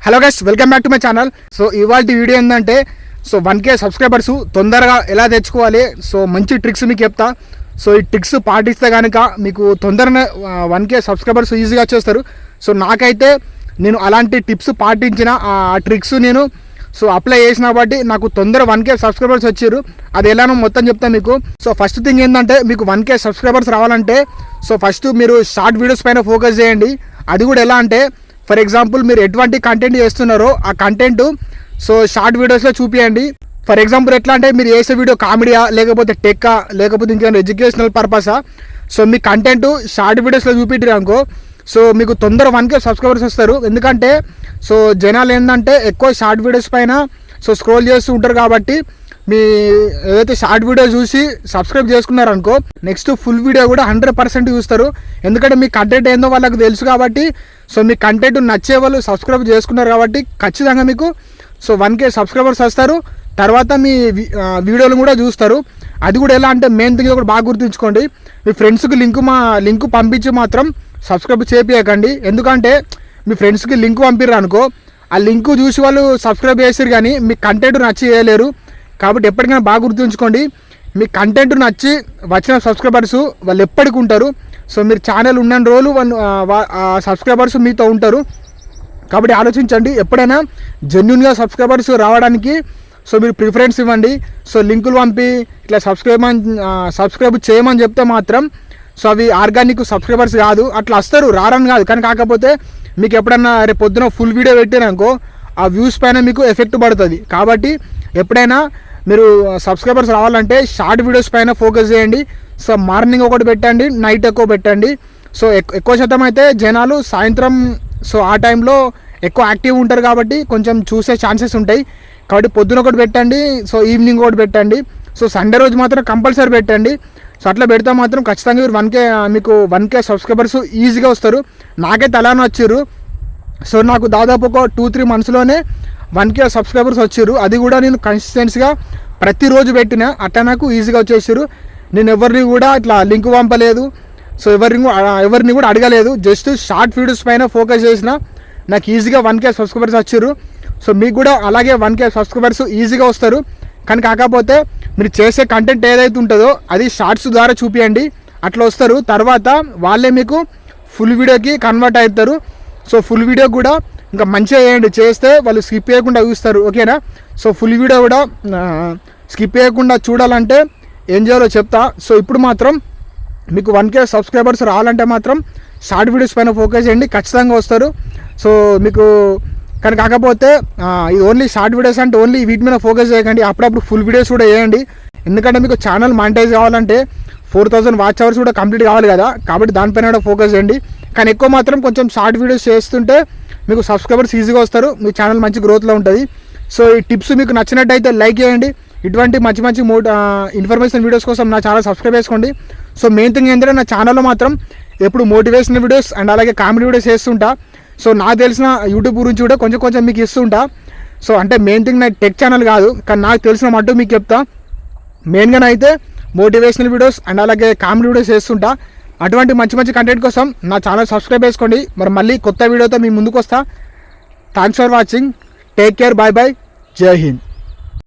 Hello guys, welcome back to my channel. So ఇవాల్టి video ఏంటంటే so 1K subscribers తొందరగా ఎలా తెచ్చుకోవాలి, సో మంచి ట్రిక్స్ మీకు చెప్తా. సో ఈ ట్రిక్స్ పాటిస్తే కనుక మీకు తొందరగా 1K సబ్స్క్రైబర్స్ ఈజీగా వచ్చేస్తారు. సో నాకైతే నేను అలాంటి టిప్స్ పాటించిన ఆ ట్రిక్స్ నేను సో అప్లై చేసిన బట్టి నాకు తొందర 1K సబ్స్క్రైబర్స్ వచ్చారు. అది ఎలానో మొత్తం చెప్తాను మీకు. సో ఫస్ట్ థింగ్ ఏంటంటే మీకు 1K సబ్స్క్రైబర్స్ రావాలంటే సో ఫస్ట్ మీరు షార్ట్ వీడియోస్ పైన ఫోకస్ చేయండి. అది కూడా ఎలా అంటే ఫర్ ఎగ్జాంపుల్ మీరు ఎటువంటి కంటెంట్ చేస్తున్నారో ఆ కంటెంట్ సో షార్ట్ వీడియోస్లో చూపించండి. ఫర్ ఎగ్జాంపుల్ ఎట్లా అంటే మీరు చేసే వీడియో కామెడీయా, లేకపోతే టెక్కా, లేకపోతే ఇంకేమైనా ఎడ్యుకేషనల్ పర్పసా, సో మీ కంటెంట్ షార్ట్ వీడియోస్లో చూపించారు అనుకో సో మీకు తొందర 1K సబ్స్క్రైబర్స్ వస్తారు. ఎందుకంటే సో జనాలు ఏంటంటే ఎక్కువ షార్ట్ వీడియోస్ పైన సో స్క్రోల్ చేస్తూ ఉంటారు. కాబట్టి మీ ఏదైతే షార్ట్ వీడియో చూసి సబ్స్క్రైబ్ చేసుకున్నారనుకో నెక్స్ట్ ఫుల్ వీడియో కూడా 100% చూస్తారు. ఎందుకంటే మీ కంటెంట్ ఏందో వాళ్ళకి తెలుసు కాబట్టి సో మీ కంటెంట్ నచ్చే వాళ్ళు సబ్స్క్రైబ్ చేసుకున్నారు కాబట్టి ఖచ్చితంగా మీకు సో 1K సబ్స్క్రైబర్స్ వస్తారు. తర్వాత మీ వీడియోలు కూడా చూస్తారు. అది కూడా ఎలా అంటే మెయిన్ థింగ్ కూడా బాగా గుర్తుంచుకోండి, మీ ఫ్రెండ్స్కి లింక్ పంపించి మాత్రం సబ్స్క్రైబ్ చేపియకండి. ఎందుకంటే మీ ఫ్రెండ్స్కి లింక్ పంపిర్రు అనుకో ఆ లింక్ చూసి వాళ్ళు సబ్స్క్రైబ్ చేసారు కానీ మీ కంటెంట్ నచ్చి చేయలేరు. కాబట్టి ఎప్పటికైనా బాగా గుర్తుంచుకోండి, మీ కంటెంట్ నచ్చి వచ్చిన సబ్స్క్రైబర్స్ వాళ్ళు ఎప్పటికి ఉంటారు. సో మీరు ఛానల్ ఉన్న రోజులు సబ్స్క్రైబర్స్ మీతో ఉంటారు. కాబట్టి ఆలోచించండి, ఎప్పుడైనా జెన్యున్గా రావడానికి సో మీరు ప్రిఫరెన్స్ ఇవ్వండి. సో లింకులు పంపి ఇట్లా సబ్స్క్రైబ్ చేయమని చెప్తే మాత్రం సో అవి ఆర్గానిక్ సబ్స్క్రైబర్స్ కాదు. అట్లా వస్తారు, రారని కాదు, కానీ కాకపోతే మీకు ఎప్పుడన్నా రేపు పొద్దున ఫుల్ వీడియో పెట్టారనుకో ఆ వ్యూస్ పైన మీకు ఎఫెక్ట్ పడుతుంది. కాబట్టి ఎప్పుడైనా మీరు సబ్స్క్రైబర్స్ రావాలంటే షార్ట్ వీడియోస్ పైన ఫోకస్ చేయండి. సో మార్నింగ్ ఒకటి పెట్టండి, నైట్ ఎక్కువ పెట్టండి. సో ఎక్కువ శాతం అయితే జనాలు సాయంత్రం సో ఆ టైంలో ఎక్కువ యాక్టివ్ ఉంటారు కాబట్టి కొంచెం చూసే ఛాన్సెస్ ఉంటాయి. కాబట్టి పొద్దున ఒకటి పెట్టండి, సో ఈవినింగ్ ఒకటి పెట్టండి. సో సండే రోజు మాత్రం కంపల్సరీ పెట్టండి. సో అట్లా పెడితే మాత్రం ఖచ్చితంగా మీకు 1K సబ్స్క్రైబర్స్ ఈజీగా వస్తారు. నాకైతే అలానే వచ్చారు. సో నాకు దాదాపు ఒక 2-3 మంత్స్లోనే 1K సబ్స్క్రైబర్స్ వచ్చారు. అది కూడా నేను కన్సిస్టెన్సీగా ప్రతిరోజు పెట్టిన అట్లా నాకు ఈజీగా వచ్చేసారు. నేను ఎవరిని కూడా ఇట్లా లింక్ పంపలేదు, సో ఎవరిని కూడా అడగలేదు. జస్ట్ షార్ట్ వీడియోస్ పైన ఫోకస్ చేసిన నాకు ఈజీగా 1K సబ్స్క్రైబర్స్ వచ్చారు. సో మీకు కూడా అలాగే 1K సబ్స్క్రైబర్స్ ఈజీగా వస్తారు. కానీ కాకపోతే మీరు చేసే కంటెంట్ ఏదైతే ఉంటుందో అది షార్ట్స్ ద్వారా చూపించండి, అట్లా వస్తారు. తర్వాత వాళ్ళే మీకు ఫుల్ వీడియోకి కన్వర్ట్ అవుతారు. సో ఫుల్ వీడియో కూడా ఇంకా మంచిగా చేయండి, చేస్తే వాళ్ళు స్కిప్ చేయకుండా చూస్తారు. ఓకేనా? సో ఫుల్ వీడియో కూడా స్కిప్ చేయకుండా చూడాలంటే ఏం చేయాలో చెప్తా. సో ఇప్పుడు మాత్రం మీకు 1K సబ్స్క్రైబర్స్ రావాలంటే మాత్రం షార్ట్ వీడియోస్ పైన ఫోకస్ చేయండి, ఖచ్చితంగా వస్తారు. సో మీకు కానీ కాకపోతే ఇది ఓన్లీ షార్ట్ వీడియోస్ అంటే ఓన్లీ వీటి మీద ఫోకస్ చేయకండి, అప్పుడప్పుడు ఫుల్ వీడియోస్ కూడా చేయండి. ఎందుకంటే మీకు ఛానల్ మానిటైజ్ కావాలంటే 4000 వాచ్ అవర్స్ కూడా కంప్లీట్ కావాలి కదా, కాబట్టి దానిపైన కూడా ఫోకస్ చేయండి. కానీ ఎక్కువ మాత్రం కొంచెం షార్ట్ వీడియోస్ చేస్తుంటే మీకు సబ్స్క్రైబర్స్ ఈజీగా వస్తారు, మీ ఛానల్ మంచి గ్రోత్లో ఉంటుంది. సో ఈ టిప్స్ మీకు నచ్చినట్టయితే లైక్ చేయండి. ఇటువంటి మంచి ఇన్ఫర్మేషన్ వీడియోస్ కోసం నా ఛానల్ సబ్స్క్రైబ్ చేసుకోండి. సో మెయిన్ థింగ్ ఏంటంటే నా ఛానల్లో మాత్రం ఎప్పుడు మోటివేషనల్ వీడియోస్ అండ్ అలాగే కామెడీ వీడియోస్ చేస్తుంటా. సో నాకు తెలిసిన యూట్యూబ్ గురించి కూడా కొంచెం మీకు ఇస్తుంటా. సో అంటే మెయిన్ థింగ్ నా టెక్ ఛానల్ కాదు, కానీ నాకు తెలిసిన మట్టు మీకు చెప్తా. మెయిన్గా అయితే మోటివేషనల్ వీడియోస్ అండ్ అలాగే కామెడీ వీడియోస్ చేస్తుంటా. అటువంటి మంచి కంటెంట్ కోసం నా ఛానల్ సబ్స్క్రైబ్ చేసుకోండి. మరి మళ్ళీ కొత్త వీడియోతో మీ ముందుకు వస్తా. Thanks for watching. Take care. Bye. Jai Hind.